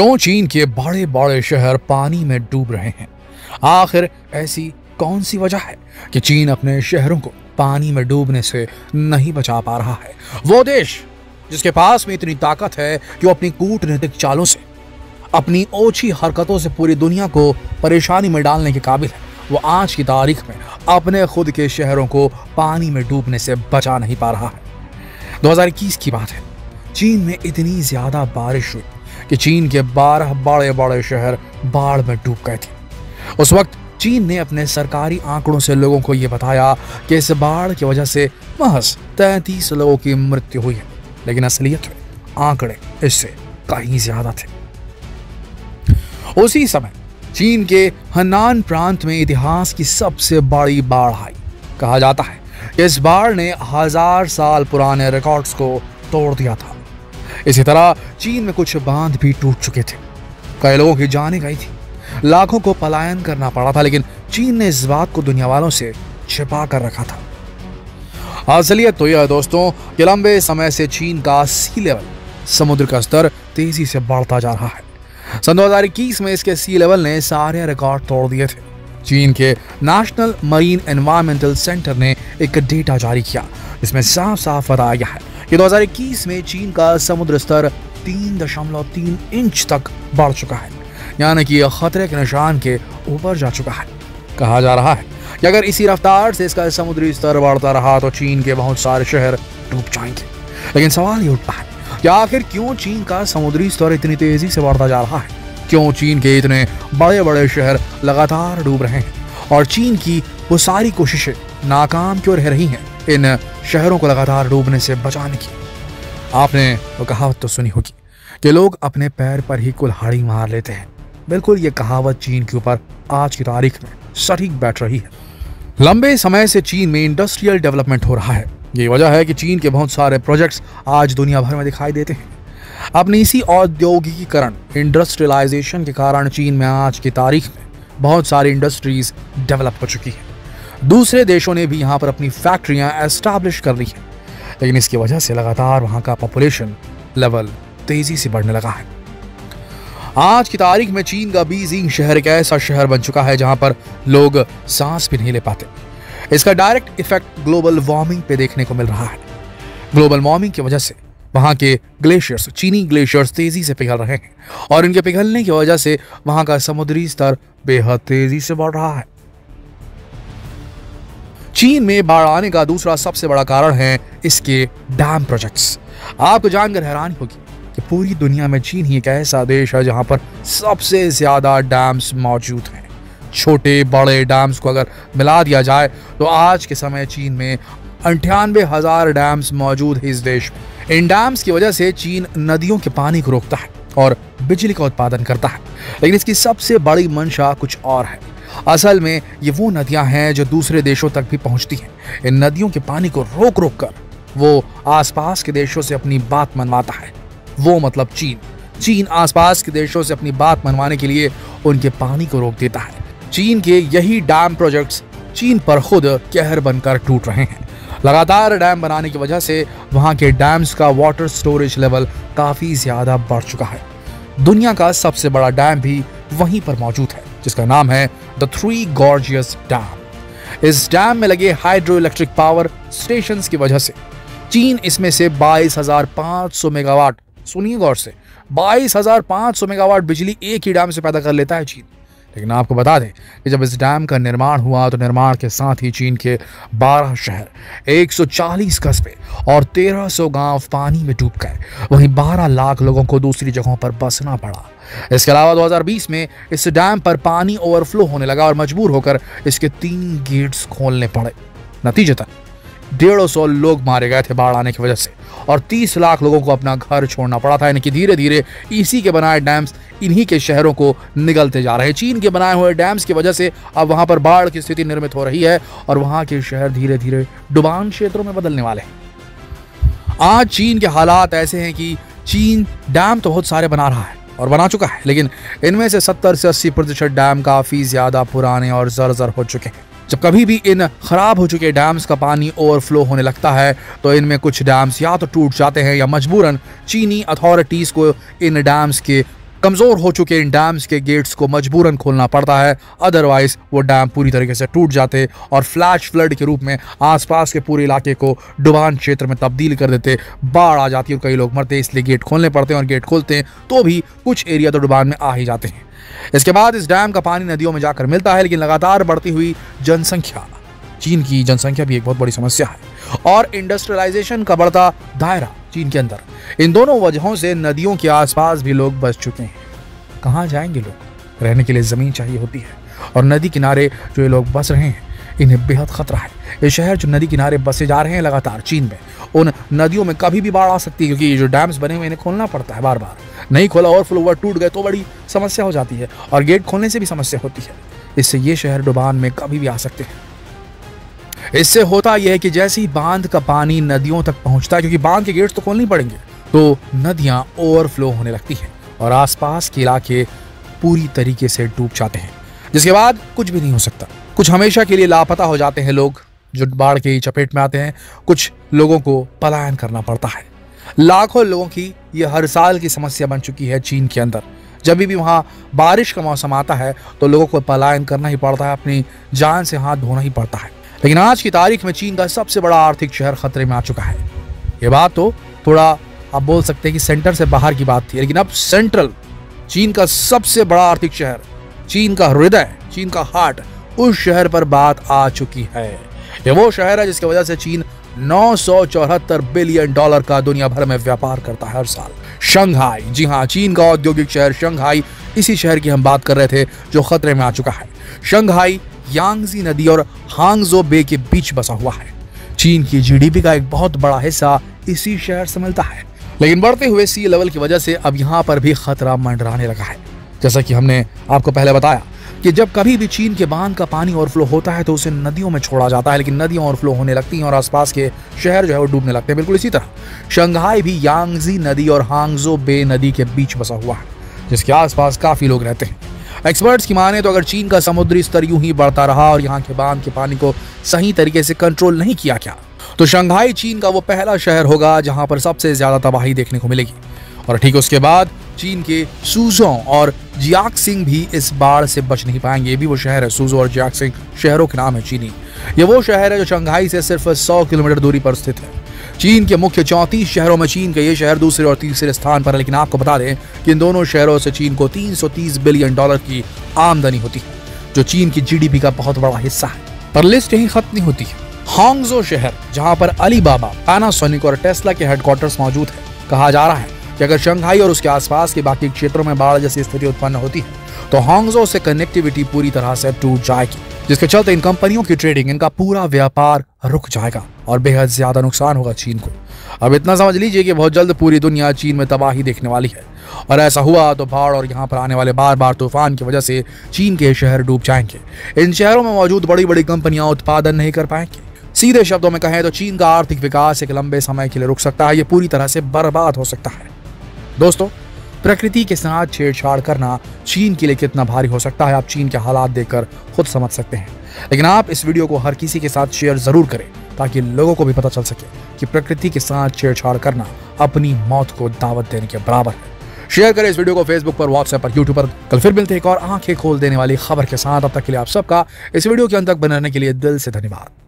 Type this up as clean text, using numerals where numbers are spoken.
क्यों चीन के बड़े बड़े शहर पानी में डूब रहे हैं? आखिर ऐसी कौन सी वजह है कि चीन अपने शहरों को पानी में डूबने से नहीं बचा पा रहा है? वो देश जिसके पास में इतनी ताकत है कि वो अपनी कूटनीतिक चालों से, अपनी ओछी हरकतों से पूरी दुनिया को परेशानी में डालने के काबिल है, वो आज की तारीख में अपने खुद के शहरों को पानी में डूबने से बचा नहीं पा रहा है। 2021 की बात है। चीन में इतनी ज्यादा बारिश हुई कि चीन के 12 बड़े बड़े शहर बाढ़ में डूब गए थे। उस वक्त चीन ने अपने सरकारी आंकड़ों से लोगों को यह बताया कि इस बाढ़ की वजह से महज 33 लोगों की मृत्यु हुई है, लेकिन असलियत में आंकड़े इससे कहीं ज्यादा थे। उसी समय चीन के हनान प्रांत में इतिहास की सबसे बड़ी बाढ़ आई। कहा जाता है कि इस बाढ़ ने 1000 साल पुराने रिकॉर्ड्स को तोड़ दिया था। इसी तरह चीन में कुछ बांध भी टूट चुके थे, कई लोगों की जानें गई थी, लाखों को पलायन करना पड़ा था, लेकिन चीन ने इस बात को दुनिया वालों से छिपा कर रखा था। असलियत तो यह है दोस्तों कि लंबे समय से चीन का सी लेवल, समुद्र का स्तर तेजी से बढ़ता जा रहा है। सन 2021 में इसके सी लेवल ने सारे रिकॉर्ड तोड़ दिए थे। चीन के नेशनल मरीन एनवायरमेंटल सेंटर ने एक डेटा जारी किया, जिसमें साफ साफ बताया गया है कि 2021 में चीन का समुद्र स्तर 3.3 इंच तक बढ़ चुका है, यानी कि यह खतरे के निशान के ऊपर जा चुका है। कहा जा रहा है कि अगर इसी रफ्तार से इसका समुद्री स्तर बढ़ता रहा तो चीन के बहुत सारे शहर डूब जाएंगे। लेकिन सवाल ये उठता है कि आखिर क्यों चीन का समुद्री स्तर इतनी तेजी से बढ़ता जा रहा है? क्यों चीन के इतने बड़े बड़े शहर लगातार डूब रहे हैं और चीन की वो सारी कोशिशें नाकाम क्यों रह रही हैं इन शहरों को लगातार डूबने से बचाने की? आपने वो कहावत तो सुनी होगी कि लोग अपने पैर पर ही कुल्हाड़ी मार लेते हैं। बिल्कुल ये कहावत चीन के ऊपर आज की तारीख में सटीक बैठ रही है। लंबे समय से चीन में इंडस्ट्रियल डेवलपमेंट हो रहा है। ये वजह है कि चीन के बहुत सारे प्रोजेक्ट्स आज दुनिया भर में दिखाई देते हैं। अपनी इसी औद्योगिकीकरण, इंडस्ट्रियलाइजेशन के कारण चीन में आज की तारीख में बहुत सारी इंडस्ट्रीज डेवलप हो चुकी है। दूसरे देशों ने भी यहाँ पर अपनी फैक्ट्रियां एस्टैब्लिश कर ली हैं, लेकिन इसकी वजह से लगातार वहाँ का पॉपुलेशन लेवल तेजी से बढ़ने लगा है। आज की तारीख में चीन का बीजिंग शहर एक ऐसा शहर बन चुका है जहां पर लोग सांस भी नहीं ले पाते। इसका डायरेक्ट इफेक्ट ग्लोबल वार्मिंग पे देखने को मिल रहा है। ग्लोबल वार्मिंग की वजह से वहां के ग्लेशियर्स, चीनी ग्लेशियर्स तेजी से पिघल रहे हैं और इनके पिघलने की वजह से वहां का समुद्री स्तर बेहद तेजी से बढ़ रहा है। चीन में बाढ़ आने का दूसरा सबसे बड़ा कारण है इसके डैम प्रोजेक्ट्स। आपको जानकर हैरानी होगी कि पूरी दुनिया में चीन ही एक ऐसा देश है जहां पर सबसे ज्यादा डैम्स मौजूद हैं। छोटे बड़े डैम्स को अगर मिला दिया जाए तो आज के समय चीन में 98,000 डैम्स है इस देश में। इन डैम्स की वजह से चीन नदियों के पानी को रोकता है और बिजली का उत्पादन करता है, लेकिन इसकी सबसे बड़ी मंशा कुछ और है। असल में ये वो नदियां हैं जो दूसरे देशों तक भी पहुंचती हैं। इन नदियों के पानी को रोक रोक कर वो आसपास के देशों से अपनी बात मनवाता है। वो मतलब चीन आसपास के देशों से अपनी बात मनवाने के लिए उनके पानी को रोक देता है। चीन के यही डैम प्रोजेक्ट्स चीन पर खुद कहर बनकर टूट रहे हैं। लगातार डैम बनाने की वजह से वहां के डैम्स का वाटर स्टोरेज लेवल काफी ज्यादा बढ़ चुका है। दुनिया का सबसे बड़ा डैम भी वहीं पर मौजूद है, जिसका नाम है द थ्री गॉर्जियस डैम। इस डैम में लगे हाइड्रो इलेक्ट्रिक पावर स्टेशंस की वजह से चीन इसमें से 22,500 मेगावाट, सुनिए गौर से, 22,500 मेगावाट बिजली एक ही डैम से पैदा कर लेता है चीन। लेकिन आपको बता दें कि जब इस डैम का निर्माण हुआ तो निर्माण के साथ ही चीन के 12 शहर, 140 कस्बे और 1300 गांव पानी में डूब गए। वहीं 12 लाख लोगों को दूसरी जगहों पर बसना पड़ा। इसके अलावा 2020 में इस डैम पर पानी ओवरफ्लो होने लगा और मजबूर होकर इसके 3 गेट्स खोलने पड़े। नतीजतन 150 लोग मारे गए थे बाढ़ आने की वजह से और 30 लाख लोगों को अपना घर छोड़ना पड़ा था। यानी कि धीरे धीरे इसी के बनाए डैम्स इन्हीं के शहरों को निगलते जा रहे हैं। चीन के बनाए हुए डैम्स की वजह से अब वहां पर बाढ़ की स्थिति निर्मित हो रही है और वहां के शहर धीरे धीरे डुबान क्षेत्रों में बदलने वाले हैं। आज चीन के हालात ऐसे हैं कि चीन डैम तो बहुत सारे बना रहा है और बना चुका है, लेकिन इनमें से 70 से 80% डैम काफी ज्यादा पुराने और जर्जर हो चुके हैं। जब कभी भी इन खराब हो चुके डैम्स का पानी ओवरफ्लो होने लगता है तो इनमें कुछ डैम्स या तो टूट जाते हैं या मजबूरन चीनी अथॉरिटीज को इन डैम्स के कमजोर हो चुके इन डैम्स के गेट्स को मजबूरन खोलना पड़ता है, अदरवाइज वो डैम पूरी तरीके से टूट जाते और फ्लैश फ्लड के रूप में आसपास के पूरे इलाके को डुबान क्षेत्र में तब्दील कर देते। बाढ़ आ जाती है और कई लोग मरते, इसलिए गेट खोलने पड़ते हैं और गेट खोलते हैं तो भी कुछ एरिया तो डुबान में आ ही जाते हैं। इसके बाद इस डैम का पानी नदियों में जाकर मिलता है, लेकिन लगातार बढ़ती हुई जनसंख्या, चीन की जनसंख्या भी एक बहुत बड़ी समस्या है, और इंडस्ट्रियलाइजेशन का बढ़ता दायरा चीन के अंदर, इन दोनों वजहों से नदियों के आसपास भी लोग बस चुके हैं। कहाँ जाएंगे लोग? रहने के लिए जमीन चाहिए होती है, और नदी किनारे जो ये लोग बस रहे हैं इन्हें बेहद खतरा है। ये शहर जो नदी किनारे बसे जा रहे हैं लगातार चीन में, उन नदियों में कभी भी बाढ़ आ सकती है, क्योंकि ये जो डैम्स बने हुए इन्हें खोलना पड़ता है बार बार। नहीं खोला, ओवरफ्लो हुआ, टूट गए तो बड़ी समस्या हो जाती है, और गेट खोलने से भी समस्या होती है। इससे ये शहर डुबान में कभी भी आ सकते हैं। इससे होता यह है कि जैसे ही बांध का पानी नदियों तक पहुंचता है, क्योंकि बांध के गेट्स तो खोलने पड़ेंगे, तो नदियां ओवरफ्लो होने लगती हैं और आसपास के इलाके पूरी तरीके से डूब जाते हैं, जिसके बाद कुछ भी नहीं हो सकता। कुछ हमेशा के लिए लापता हो जाते हैं लोग जो बाढ़ की चपेट में आते हैं, कुछ लोगों को पलायन करना पड़ता है। लाखों लोगों की यह हर साल की समस्या बन चुकी है चीन के अंदर। जब भी वहाँ बारिश का मौसम आता है तो लोगों को पलायन करना ही पड़ता है, अपनी जान से हाथ धोना ही पड़ता है। लेकिन आज की तारीख में चीन का सबसे बड़ा आर्थिक शहर खतरे में आ चुका है। ये बात तो थोड़ा आप बोल सकते हैं कि सेंटर से बाहर की बात थी, लेकिन अब सेंट्रल चीन का सबसे बड़ा आर्थिक शहर, चीन का हृदय, चीन का हार्ट, उस शहर पर बात आ चुकी है। ये वो शहर है जिसकी वजह से चीन $974 बिलियन का दुनिया भर में व्यापार करता है हर साल। शंघाई, जी हाँ, चीन का औद्योगिक शहर शंघाई, इसी शहर की हम बात कर रहे थे जो खतरे में आ चुका है। शंघाई यांगजी नदी और हांगजो बे के बीच बसा हुआ है। चीन की जीडीपी का एक बहुत बड़ा हिस्सा इसी शहर से मिलता है, लेकिन बढ़ते हुए सी लेवल की वजह से अब यहाँ पर भी खतरा मंडराने लगा है। जैसा कि हमने आपको पहले बताया कि जब कभी भी चीन के बांध का पानी ओवरफ्लो होता है तो उसे नदियों में छोड़ा जाता है, लेकिन नदियां ओवरफ्लो होने लगती हैं और आसपास के शहर जो है वो डूबने लगते हैं। बिल्कुल इसी तरह शंघाई भी यांगजी नदी और हांगजो बे नदी के बीच बसा हुआ है, जिसके आसपास काफी लोग रहते हैं। एक्सपर्ट्स की माने तो अगर चीन का समुद्री स्तर यूं ही बढ़ता रहा और यहाँ के बांध के पानी को सही तरीके से कंट्रोल नहीं किया गया तो शंघाई चीन का वो पहला शहर होगा जहां पर सबसे ज्यादा तबाही देखने को मिलेगी। और ठीक उसके बाद चीन के सूजो और जियाक्सिंग भी इस बाढ़ से बच नहीं पाएंगे। ये भी वो शहर है, सूजो और जियाक्सिंग शहरों के नाम है चीनी। ये वो शहर है जो शंघाई से सिर्फ 100 किलोमीटर दूरी पर स्थित है। चीन के मुख्य 34 शहरों में चीन का ये शहर दूसरे और तीसरे स्थान पर है, लेकिन आपको बता दें कि इन दोनों शहरों से चीन को $330 बिलियन की आमदनी होती है, जो चीन की जीडीपी का बहुत बड़ा हिस्सा है। पर लिस्ट यहीं खत्म नहीं होती है। हांगजो शहर, जहां पर अलीबाबा, पैनासोनिक और टेस्ला के हेडक्वार्टर्स मौजूद है, कहा जा रहा है कि अगर शंघाई और उसके आसपास के बाकी क्षेत्रों में बाढ़ जैसी स्थिति उत्पन्न होती है तो हांगजो से कनेक्टिविटी पूरी तरह से टूट जाएगी, जिसके चलते इन कंपनियों की ट्रेडिंग, इनका पूरा व्यापार रुक जाएगा और बेहद ज्यादा नुकसान होगा चीन को। अब इतना समझ लीजिए कि बहुत जल्द पूरी दुनिया चीन में तबाही देखने वाली है, और ऐसा हुआ तो बाढ़ और यहाँ पर आने वाले बार बार तूफान की वजह से चीन के शहर डूब जाएंगे। इन शहरों में मौजूद बड़ी बड़ी कंपनियां उत्पादन नहीं कर पाएंगी। सीधे शब्दों में कहें तो चीन का आर्थिक विकास एक लंबे समय के लिए रुक सकता है, ये पूरी तरह से बर्बाद हो सकता है। दोस्तों, प्रकृति के साथ छेड़छाड़ करना चीन के लिए कितना भारी हो सकता है आप चीन के हालात देखकर खुद समझ सकते हैं। लेकिन आप इस वीडियो को हर किसी के साथ शेयर जरूर करें ताकि लोगों को भी पता चल सके कि प्रकृति के साथ छेड़छाड़ करना अपनी मौत को दावत देने के बराबर है। शेयर करें इस वीडियो को फेसबुक पर, व्हाट्सएप पर, यूट्यूब पर। कल फिर मिलते हैं एक और आंखें खोल देने वाली खबर के साथ। अब तक के लिए आप सबका इस वीडियो के अंत तक बने रहने के लिए दिल से धन्यवाद।